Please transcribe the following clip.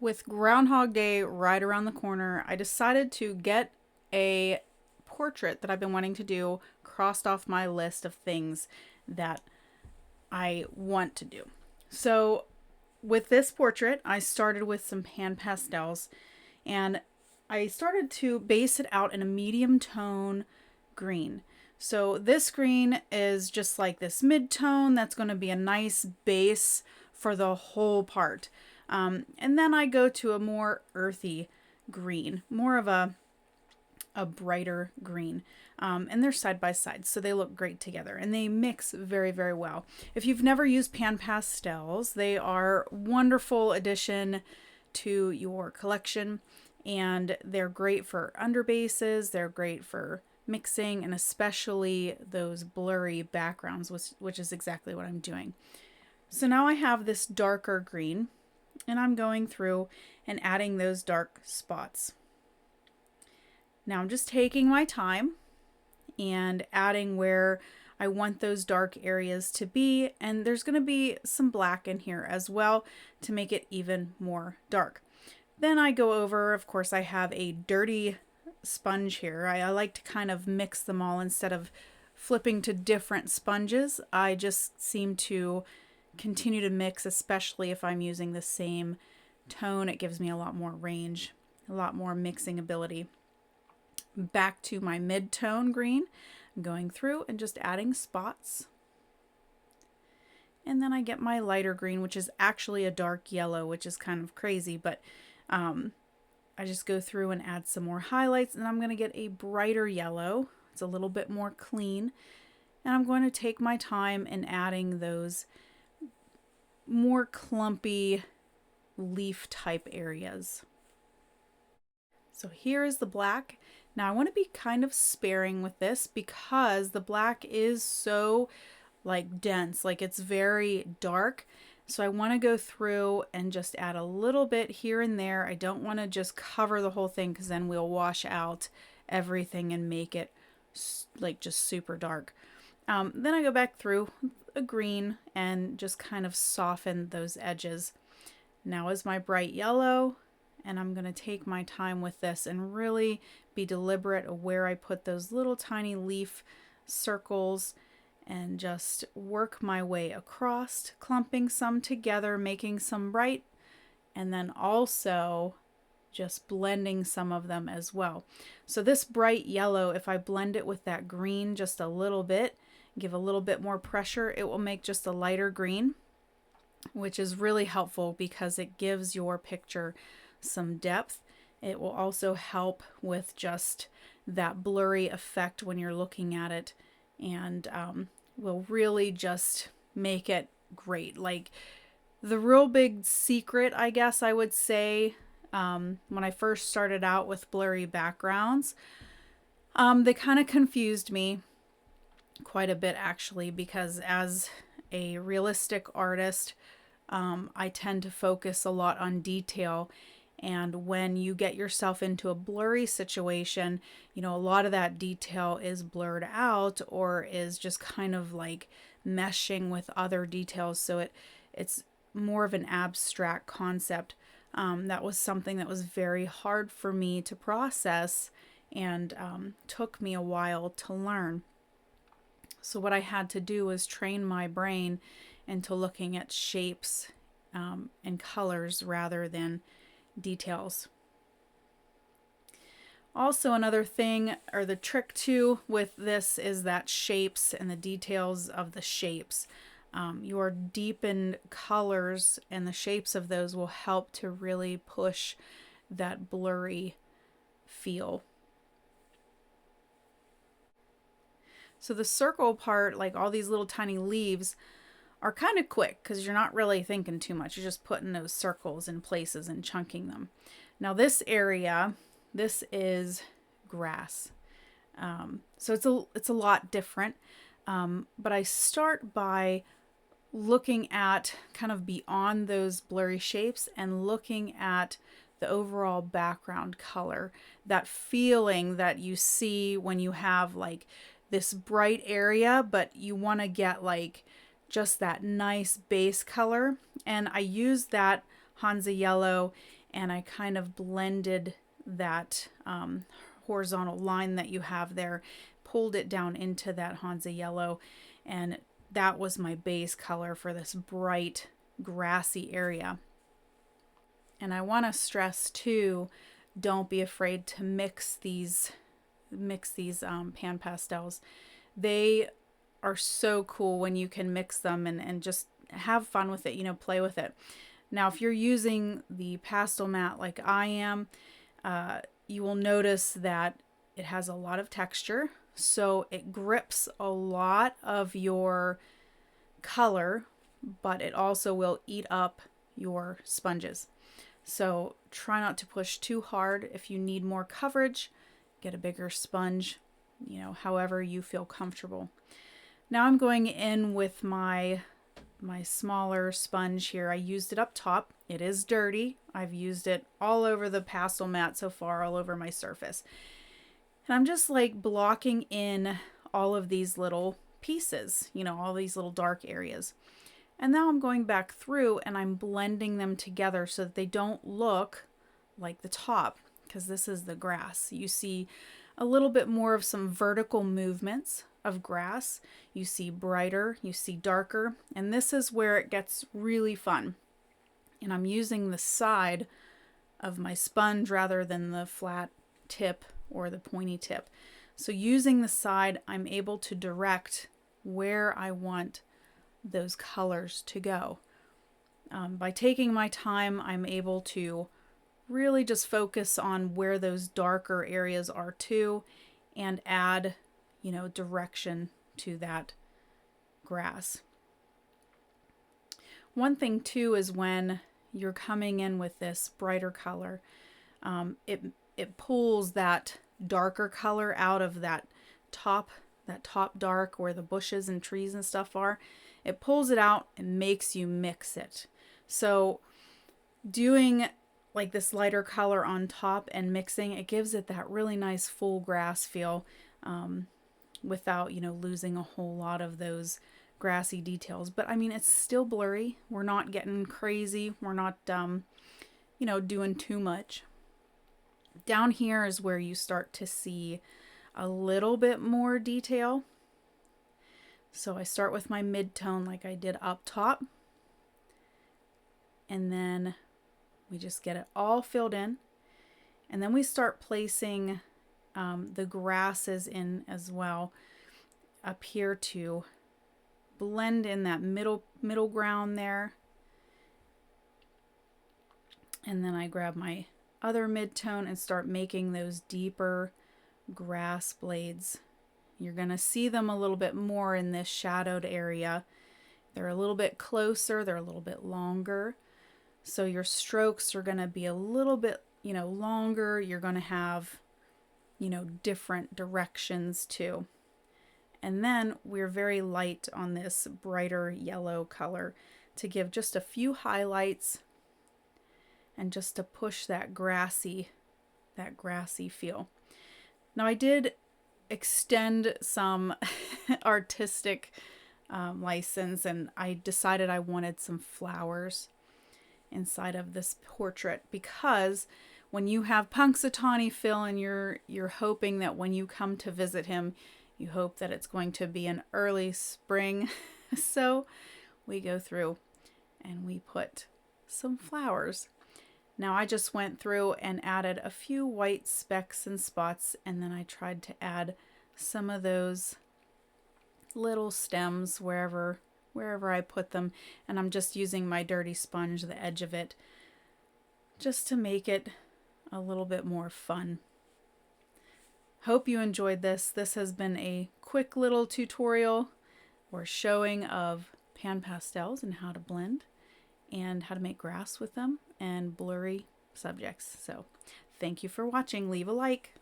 With Groundhog Day right around the corner, I decided to get a portrait that I've been wanting to do crossed off my list of things that I want to do. So, with this portrait, I started with some PanPastels and I started to base it out in a medium tone green. So, this green is just like this mid tone that's going to be a nice base for the whole part. And then I go to a more earthy green, more of a brighter green. And they're side by side, so they look great together and they mix very, very well. If you've never used PanPastels, they are wonderful addition to your collection, and they're great for underbases, they're great for mixing, and especially those blurry backgrounds, which is exactly what I'm doing. So now I have this darker green, and I'm going through and adding those dark spots. Now I'm just taking my time and adding where I want those dark areas to be, and there's going to be some black in here as well to make it even more dark. Then I go over, of course I have a dirty sponge here. I like to kind of mix them all instead of flipping to different sponges. I just seem to continue to mix, especially if I'm using the same tone. It gives me a lot more range, a lot more mixing ability. Back to my mid-tone green, I'm going through and just adding spots. And then I get my lighter green, which is actually a dark yellow, which is kind of crazy, but I just go through and add some more highlights, and I'm going to get a brighter yellow. It's a little bit more clean, and I'm going to take my time in adding those more clumpy leaf type areas. So here is the black. Now I want to be kind of sparing with this because the black is so like dense, like it's very dark. So I want to go through and just add a little bit here and there. I don't want to just cover the whole thing because then we'll wash out everything and make it like just super dark. Then I go back through a green and just kind of soften those edges. Now is my bright yellow, and I'm going to take my time with this and really be deliberate of where I put those little tiny leaf circles and just work my way across, clumping some together, making some bright, and then also just blending some of them as well. So this bright yellow, if I blend it with that green just a little bit, give a little bit more pressure, it will make just a lighter green, which is really helpful because it gives your picture some depth. It will also help with just that blurry effect when you're looking at it, and will really just make it great. Like the real big secret, I guess I would say, when I first started out with blurry backgrounds, they kind of confused me quite a bit actually, because as a realistic artist, I tend to focus a lot on detail. And when you get yourself into a blurry situation, you know, a lot of that detail is blurred out or is just kind of like meshing with other details. So it's more of an abstract concept. That was something that was very hard for me to process and took me a while to learn. So what I had to do was train my brain into looking at shapes and colors rather than details. Also, another thing, or the trick too with this, is that shapes and the details of the shapes. Your deepened colors and the shapes of those will help to really push that blurry feel. So the circle part, like all these little tiny leaves, are kind of quick because you're not really thinking too much. You're just putting those circles in places and chunking them. Now this area, this is grass. So it's a lot different. But I start by looking at kind of beyond those blurry shapes and looking at the overall background color, that feeling that you see when you have like this bright area, but you want to get like just that nice base color. And I use that Hansa yellow and I kind of blended that horizontal line that you have there, pulled it down into that Hansa yellow, and that was my base color for this bright grassy area. And I want to stress too, don't be afraid to mix these PanPastels. They are so cool when you can mix them and just have fun with it, you know, play with it. Now, if you're using the pastel mat like I am, you will notice that it has a lot of texture. So it grips a lot of your color, but it also will eat up your sponges. So try not to push too hard. If you need more coverage, get a bigger sponge, you know, however you feel comfortable. Now I'm going in with my smaller sponge here. I used it up top. It is dirty. I've used it all over the pastel mat so far, all over my surface. And I'm just like blocking in all of these little pieces, you know, all these little dark areas. And now I'm going back through and I'm blending them together so that they don't look like the top, because this is the grass. You see a little bit more of some vertical movements of grass. You see brighter, you see darker, and this is where it gets really fun. And I'm using the side of my sponge rather than the flat tip or the pointy tip. So using the side, I'm able to direct where I want those colors to go. By taking my time, I'm able to really just focus on where those darker areas are too, and add, you know, direction to that grass. One thing too is when you're coming in with this brighter color, it pulls that darker color out of that top dark where the bushes and trees and stuff are. It pulls it out and makes you mix it. So doing like this lighter color on top and mixing, it gives it that really nice full grass feel, without, you know, losing a whole lot of those grassy details. But I mean, it's still blurry. We're not getting crazy. We're not, you know, doing too much. Down here is where you start to see a little bit more detail. So I start with my mid-tone like I did up top. And then we just get it all filled in. And then we start placing the grasses in as well up here to blend in that middle ground there. And then I grab my other mid-tone and start making those deeper grass blades. You're going to see them a little bit more in this shadowed area. They're a little bit closer, they're a little bit longer. So your strokes are going to be a little bit, you know, longer. You're going to have, you know, different directions too. And then we're very light on this brighter yellow color to give just a few highlights and just to push that grassy feel. Now I did extend some artistic license, and I decided I wanted some flowers inside of this portrait, because when you have Punxsutawney Phil and you're hoping that when you come to visit him, you hope that it's going to be an early spring. So we go through and we put some flowers. Now I just went through and added a few white specks and spots, and then I tried to add some of those little stems wherever I put them, and I'm just using my dirty sponge, the edge of it, just to make it a little bit more fun. Hope you enjoyed this. This has been a quick little tutorial or showing of PanPastels and how to blend and how to make grass with them and blurry subjects. So thank you for watching. Leave a like.